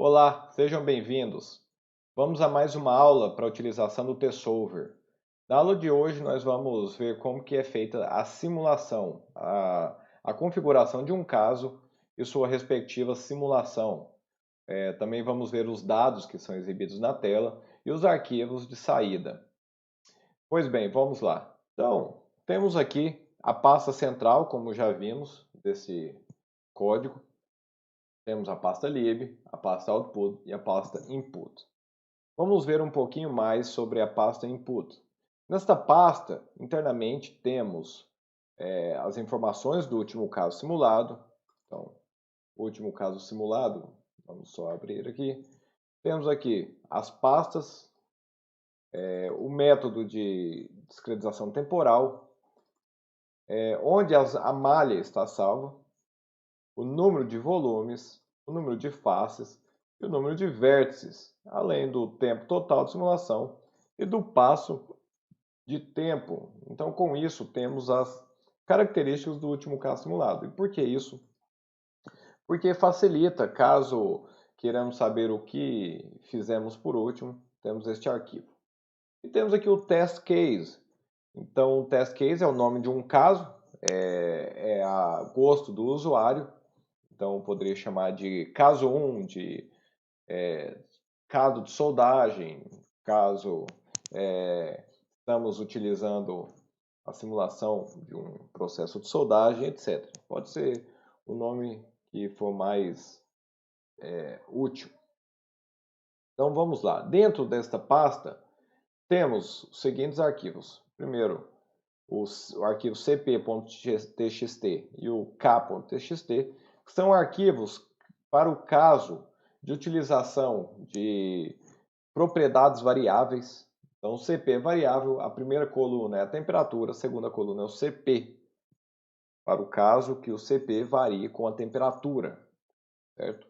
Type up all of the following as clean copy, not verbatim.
Olá, sejam bem-vindos. Vamos a mais uma aula para a utilização do TSolver. Na aula de hoje nós vamos ver como que é feita a simulação, a configuração de um caso e sua respectiva simulação. Também vamos ver os dados que são exibidos na tela e os arquivos de saída. Pois bem, vamos lá. Então, temos aqui a pasta central, como já vimos, desse código. Temos a pasta lib, a pasta output e a pasta input. Vamos ver um pouquinho mais sobre a pasta input. Nesta pasta, internamente, temos as informações do último caso simulado. Então, o último caso simulado, vamos só abrir aqui. Temos aqui as pastas, o método de discretização temporal, onde a malha está salva, o número de volumes, o número de faces e o número de vértices, além do tempo total de simulação e do passo de tempo. Então, com isso, temos as características do último caso simulado. E por que isso? Porque facilita, caso queiramos saber o que fizemos por último, temos este arquivo. E temos aqui o test case. Então, o test case é o nome de um caso, é a gosto do usuário. Então, poderia chamar de caso 1, de caso de soldagem, caso estamos utilizando a simulação de um processo de soldagem, etc. Pode ser o nome que for mais útil. Então, vamos lá. Dentro desta pasta, temos os seguintes arquivos. Primeiro, o arquivo cp.txt e o k.txt, que são arquivos para o caso de utilização de propriedades variáveis. Então, o CP é variável, a primeira coluna é a temperatura, a segunda coluna é o CP, para o caso que o CP varie com a temperatura, certo?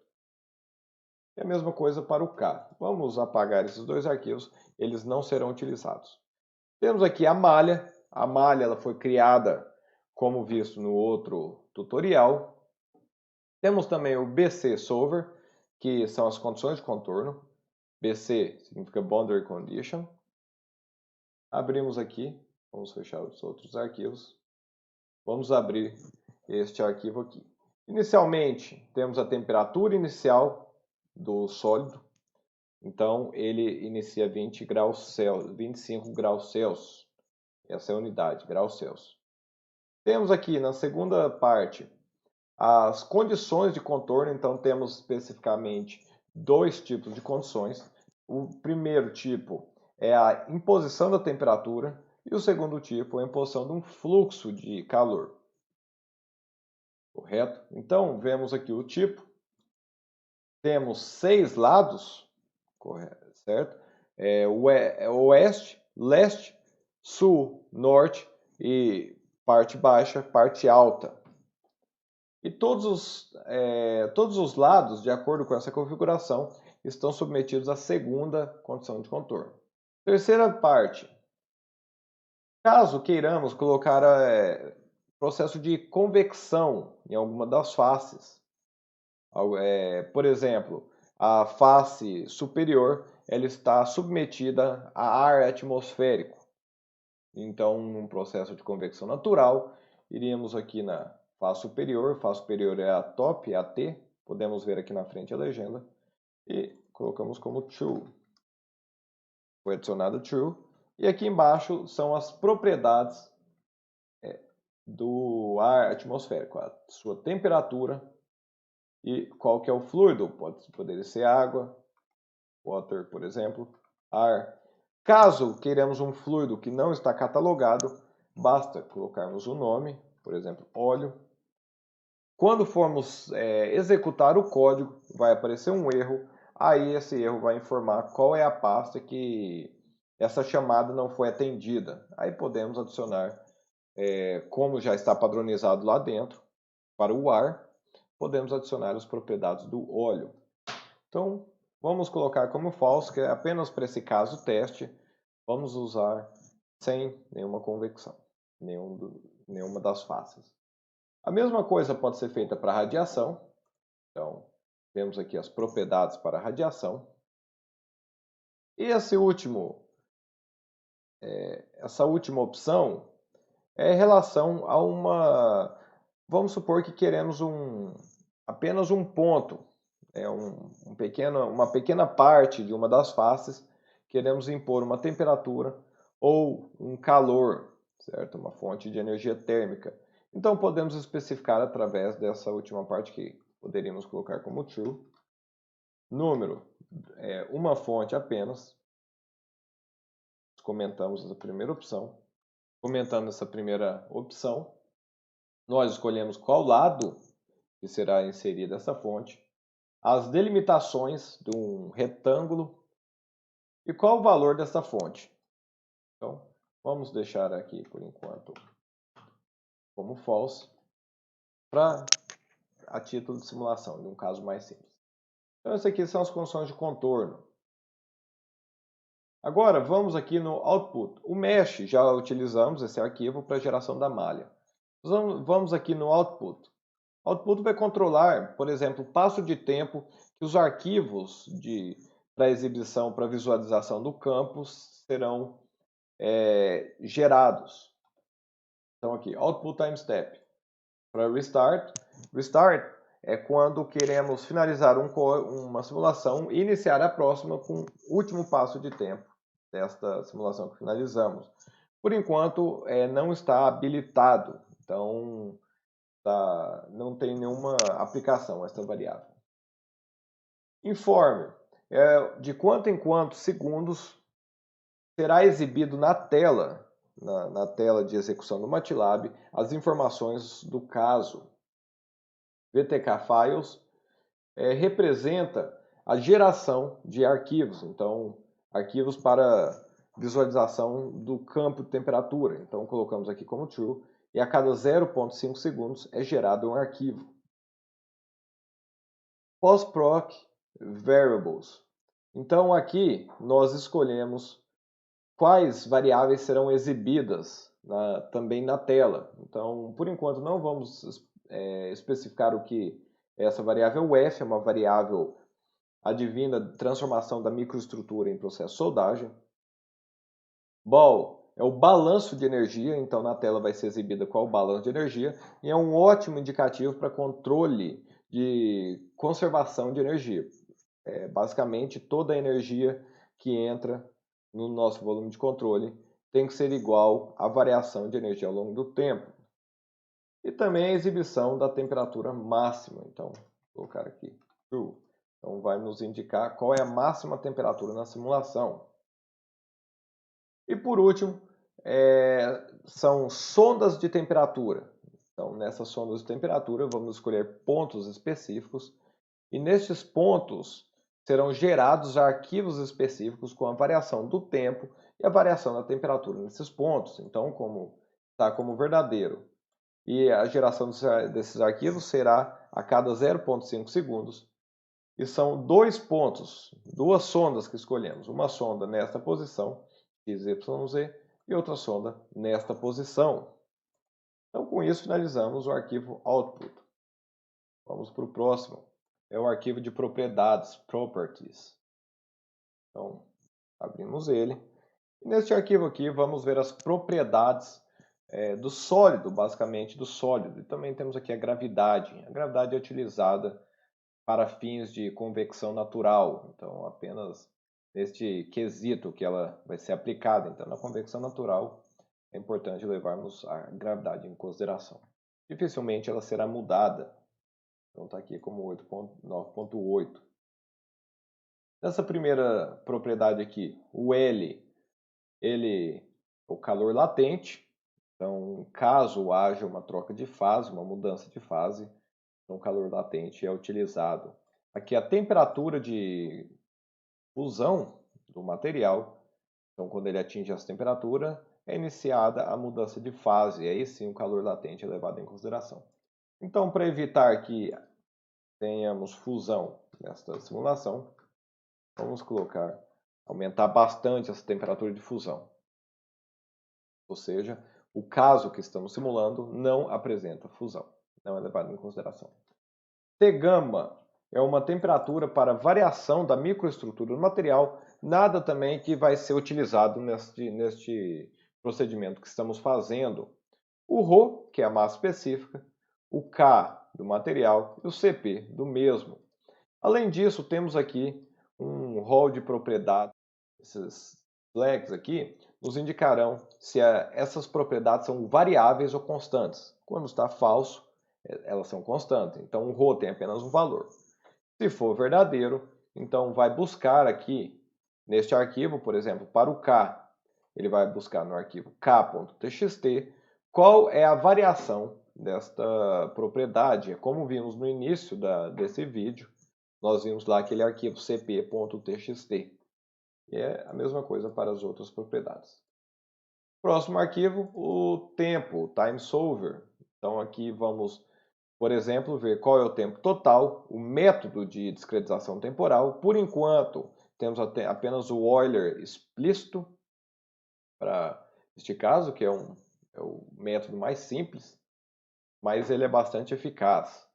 E a mesma coisa para o K. Vamos apagar esses dois arquivos, eles não serão utilizados. Temos aqui a malha ela foi criada como visto no outro tutorial. Temos também o BC Solver, que são as condições de contorno. BC significa Boundary Condition. Abrimos aqui, vamos fechar os outros arquivos. Vamos abrir este arquivo aqui. Inicialmente, temos a temperatura inicial do sólido. Então, ele inicia 20 graus Celsius, 25 graus Celsius. Essa é a unidade, graus Celsius. Temos aqui na segunda parte as condições de contorno. Então, temos especificamente dois tipos de condições. O primeiro tipo é a imposição da temperatura e o segundo tipo é a imposição de um fluxo de calor. Correto? Então, vemos aqui o tipo. Temos 6 lados, correto, certo? Oeste, leste, sul, norte e parte baixa, parte alta. E todos os lados, de acordo com essa configuração, estão submetidos à segunda condição de contorno. Terceira parte. Caso queiramos colocar processo de convecção em alguma das faces, por exemplo, a face superior ela está submetida a ar atmosférico. Então, num processo de convecção natural, iríamos aqui na face superior é a top, é a T, podemos ver aqui na frente a legenda, e colocamos como true. Foi adicionado true. E aqui embaixo são as propriedades do ar atmosférico, a sua temperatura e qual que é o fluido. Poderia ser água, water, por exemplo, ar. Caso queiramos um fluido que não está catalogado, basta colocarmos o nome, por exemplo, óleo. Quando formos executar o código, vai aparecer um erro. Aí esse erro vai informar qual é a pasta que essa chamada não foi atendida. Aí podemos adicionar, como já está padronizado lá dentro, para o ar, podemos adicionar as propriedades do óleo. Então, vamos colocar como false, que é apenas para esse caso teste, vamos usar sem nenhuma convecção, nenhuma das faces. A mesma coisa pode ser feita para radiação. Então, Temos aqui as propriedades para a radiação. E essa última opção é em relação a uma... Vamos supor que queremos apenas um ponto, uma pequena parte de uma das faces, queremos impor uma temperatura ou um calor, certo? Uma fonte de energia térmica. Então podemos especificar através dessa última parte que poderíamos colocar como true. Número, uma fonte apenas. Comentamos essa primeira opção. Comentando essa primeira opção, nós escolhemos qual lado que será inserida essa fonte, as delimitações de um retângulo e qual o valor dessa fonte. Então, vamos deixar aqui por enquanto como false, a título de simulação, de um caso mais simples. Então, essas aqui são as condições de contorno. Agora, vamos aqui no output. O mesh, já utilizamos esse arquivo para geração da malha. Vamos aqui no output. O output vai controlar, por exemplo, o passo de tempo que os arquivos para exibição, para visualização do campo serão gerados. Então aqui, output time step. Para restart. Restart é quando queremos finalizar uma simulação e iniciar a próxima com o último passo de tempo desta simulação que finalizamos. Por enquanto, não está habilitado. Então, não tem nenhuma aplicação esta variável. Informe. De quanto em quanto segundos será exibido na tela, na tela de execução do MATLAB, as informações do caso. VTK Files representa a geração de arquivos. Então, arquivos para visualização do campo de temperatura. Então, colocamos aqui como true. E a cada 0,5 segundos é gerado um arquivo. Postproc Variables. Então aqui nós escolhemos quais variáveis serão exibidas também na tela. Então, por enquanto não vamos especificar o que é essa variável. O F é uma variável advinda de transformação da microestrutura em processo de soldagem. Ball é o balanço de energia, então na tela vai ser exibida qual o balanço de energia, e é um ótimo indicativo para controle de conservação de energia. Basicamente, toda a energia que entra no nosso volume de controle tem que ser igual à variação de energia ao longo do tempo. E também a exibição da temperatura máxima. Então, vou colocar aqui true. Então, vai nos indicar qual é a máxima temperatura na simulação. E por último, são sondas de temperatura. Então, nessas sondas de temperatura, vamos escolher pontos específicos. E nestes pontos serão gerados arquivos específicos com a variação do tempo e a variação da temperatura nesses pontos. Então, está como verdadeiro. E a geração desses arquivos será a cada 0,5 segundos. E são dois pontos, duas sondas que escolhemos. Uma sonda nesta posição, XYZ, e outra sonda nesta posição. Então, com isso, finalizamos o arquivo output. Vamos para o próximo. É o arquivo de propriedades, properties. Então, abrimos ele. E neste arquivo aqui, vamos ver as propriedades do sólido, basicamente do sólido. E também temos aqui a gravidade. A gravidade é utilizada para fins de convecção natural. Então, apenas neste quesito que ela vai ser aplicada. Então, na convecção natural, é importante levarmos a gravidade em consideração. Dificilmente ela será mudada. Então, está aqui como 9.8. Nessa primeira propriedade aqui, o L, ele é o calor latente. Então, caso haja uma troca de fase, uma mudança de fase, então o calor latente é utilizado. Aqui a temperatura de fusão do material. Então, quando ele atinge essa temperatura, é iniciada a mudança de fase. E aí sim o calor latente é levado em consideração. Então, para evitar que tenhamos fusão nesta simulação, vamos aumentar bastante essa temperatura de fusão. Ou seja, o caso que estamos simulando não apresenta fusão, não é levado em consideração. T-gama é uma temperatura para variação da microestrutura do material, nada também que vai ser utilizado neste procedimento que estamos fazendo. O ρ, que é a massa específica, o K do material e o Cp do mesmo. Além disso, temos aqui um rol de propriedades. Esses flags aqui nos indicarão se essas propriedades são variáveis ou constantes. Quando está falso, elas são constantes. Então, o ρ tem apenas um valor. Se for verdadeiro, então vai buscar aqui, neste arquivo, por exemplo, para o K, ele vai buscar no arquivo k.txt qual é a variação desta propriedade. Como vimos no início desse vídeo, nós vimos lá aquele arquivo cp.txt. E é a mesma coisa para as outras propriedades. Próximo arquivo, o tempo, time solver. Então aqui vamos, por exemplo, ver qual é o tempo total, o método de discretização temporal. Por enquanto, temos apenas o Euler explícito para este caso, que é o método mais simples, mas ele é bastante eficaz.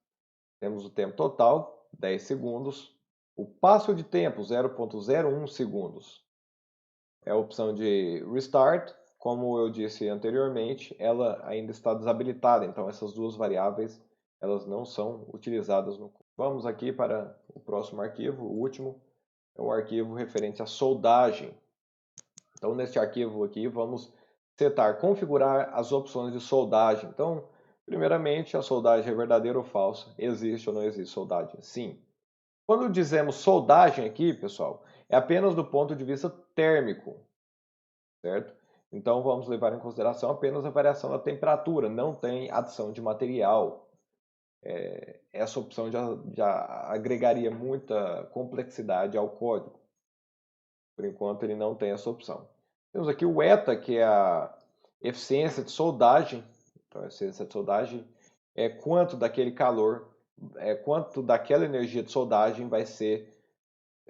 Temos o tempo total, 10 segundos. O passo de tempo, 0,01 segundos. É a opção de Restart. Como eu disse anteriormente, ela ainda está desabilitada, então essas duas variáveis elas não são utilizadas no código. Vamos aqui para o próximo arquivo, o último, é o arquivo referente à soldagem. Então, neste arquivo aqui, vamos configurar as opções de soldagem. Então, primeiramente, a soldagem é verdadeira ou falsa? Existe ou não existe soldagem? Sim. Quando dizemos soldagem aqui, pessoal, é apenas do ponto de vista térmico, certo? Então, vamos levar em consideração apenas a variação da temperatura, não tem adição de material. Essa opção já agregaria muita complexidade ao código. Por enquanto, ele não tem essa opção. Temos aqui o ETA, que é a eficiência de soldagem. Então, a eficiência de soldagem é quanto daquele calor, quanto daquela energia de soldagem vai ser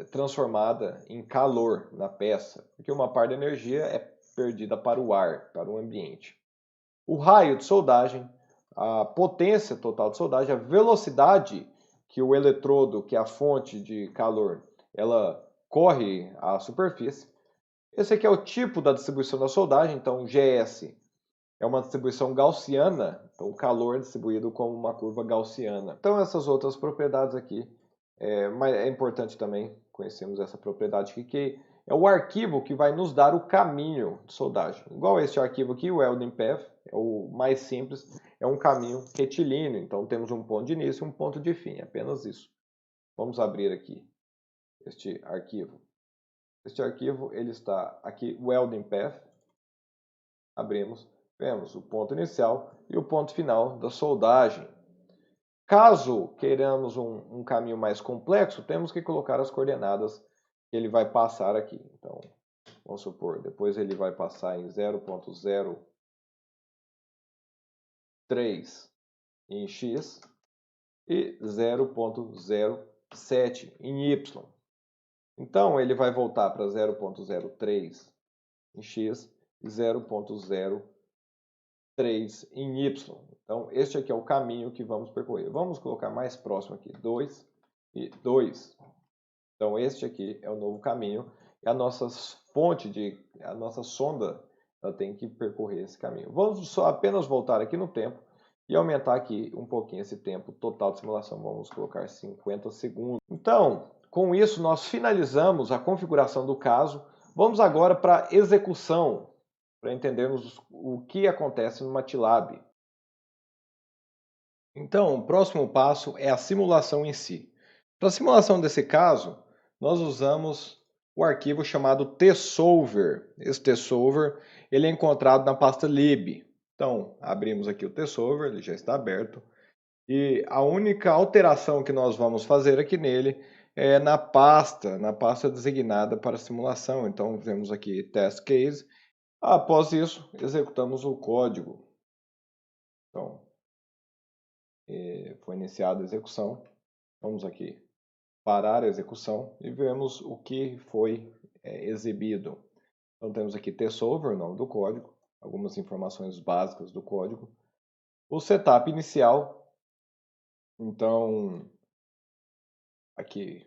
transformada em calor na peça. Porque uma parte da energia é perdida para o ar, para o ambiente. O raio de soldagem, a potência total de soldagem, a velocidade que o eletrodo, que é a fonte de calor, ela corre à superfície. Esse aqui é o tipo da distribuição da soldagem, então GS é uma distribuição gaussiana, então o calor é distribuído como uma curva gaussiana. Então essas outras propriedades aqui, mas é importante também conhecermos essa propriedade aqui, que é o arquivo que vai nos dar o caminho de soldagem. Igual este arquivo aqui, o welding path, é o mais simples, é um caminho retilíneo, então temos um ponto de início e um ponto de fim, apenas isso. Vamos abrir aqui este arquivo. Este arquivo ele está aqui, welding path, abrimos, vemos o ponto inicial e o ponto final da soldagem. Caso queiramos um caminho mais complexo, temos que colocar as coordenadas que ele vai passar aqui. Então, vamos supor, depois ele vai passar em 0,03 em x e 0,07 em y. Então, ele vai voltar para 0,03 em x e 0,03 em y. Então, este aqui é o caminho que vamos percorrer. Vamos colocar mais próximo aqui, 2 e 2. Então, este aqui é o novo caminho. E a nossa a nossa sonda, ela tem que percorrer esse caminho. Vamos só apenas voltar aqui no tempo e aumentar aqui um pouquinho esse tempo total de simulação. Vamos colocar 50 segundos. Então, com isso, nós finalizamos a configuração do caso. Vamos agora para a execução, para entendermos o que acontece no MATLAB. Então, o próximo passo é a simulação em si. Para a simulação desse caso, nós usamos o arquivo chamado tsolver. Esse tsolver ele é encontrado na pasta lib. Então, abrimos aqui o tsolver, ele já está aberto. E a única alteração que nós vamos fazer aqui nele é na pasta designada para simulação. Então, vemos aqui test case. Após isso, executamos o código. Então, foi iniciada a execução. Vamos aqui parar a execução e vemos o que foi exibido. Então temos aqui tsolver, o nome do código, algumas informações básicas do código. O setup inicial, então aqui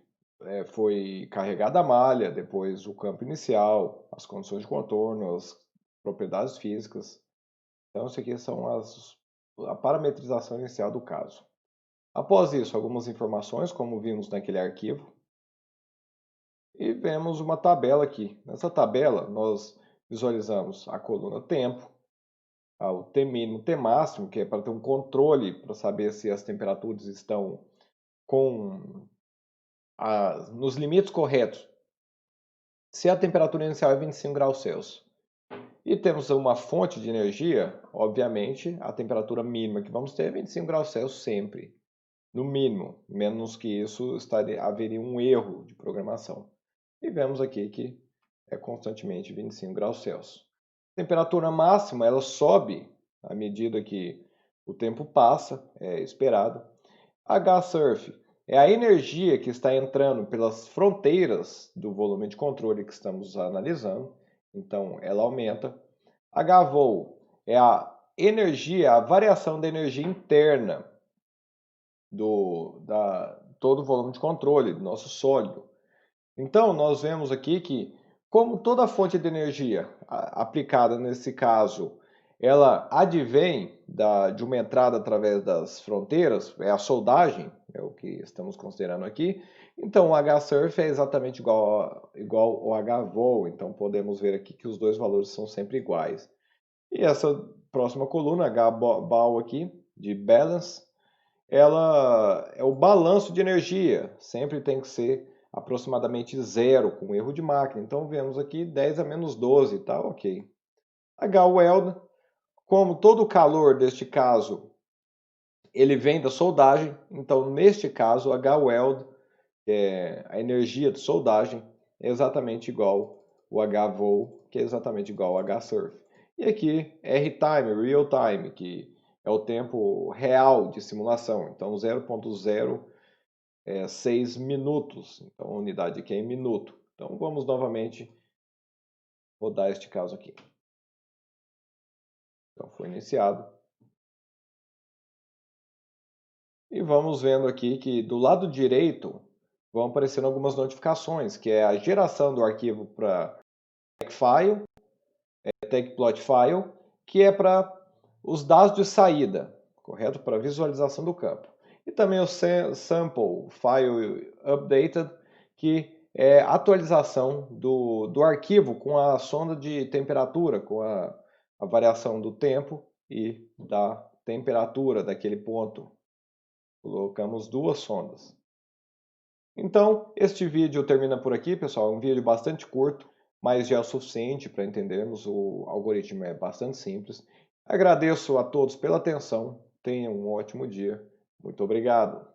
foi carregada a malha, depois o campo inicial, as condições de contorno, as propriedades físicas. Então, isso aqui são a parametrização inicial do caso. Após isso, algumas informações, como vimos naquele arquivo, e vemos uma tabela aqui. Nessa tabela, nós visualizamos a coluna tempo, o T mínimo, T máximo, que é para ter um controle, para saber se as temperaturas estão nos limites corretos. Se a temperatura inicial é 25 graus Celsius. E temos uma fonte de energia, obviamente, a temperatura mínima que vamos ter é 25 graus Celsius sempre. No mínimo, menos que isso haveria um erro de programação. E vemos aqui que é constantemente 25 graus Celsius. A temperatura máxima ela sobe à medida que o tempo passa, é esperado. H-surf é a energia que está entrando pelas fronteiras do volume de controle que estamos analisando, então ela aumenta. H-vol é a energia, a variação da energia interna todo o volume de controle do nosso sólido. Então, nós vemos aqui que, como toda fonte de energia aplicada nesse caso, ela advém de uma entrada através das fronteiras, é a soldagem, é o que estamos considerando aqui. Então, o H-surf é exatamente igual ao H-vol, então podemos ver aqui que os dois valores são sempre iguais. E essa próxima coluna, H-bal aqui, de balance, ela é o balanço de energia, sempre tem que ser aproximadamente zero, com erro de máquina. Então, vemos aqui 10 a menos 12, tá ok. H-weld, como todo o calor deste caso, ele vem da soldagem, então, neste caso, H-weld, a energia de soldagem, é exatamente igual ao H-vol, que é exatamente igual ao H-surf. E aqui, R-time, real time, que é o tempo real de simulação, então 0,06 minutos, então a unidade aqui é em minuto. Então vamos novamente rodar este caso aqui. Então foi iniciado. E vamos vendo aqui que do lado direito vão aparecendo algumas notificações, que é a geração do arquivo para file, tagplot file, que é para os dados de saída, correto? Para visualização do campo. E também o sample file updated, que é a atualização do arquivo com a sonda de temperatura, com a variação do tempo e da temperatura daquele ponto. Colocamos duas sondas. Então, este vídeo termina por aqui, pessoal. É um vídeo bastante curto, mas já é o suficiente para entendermos. O algoritmo é bastante simples. Agradeço a todos pela atenção. Tenham um ótimo dia. Muito obrigado.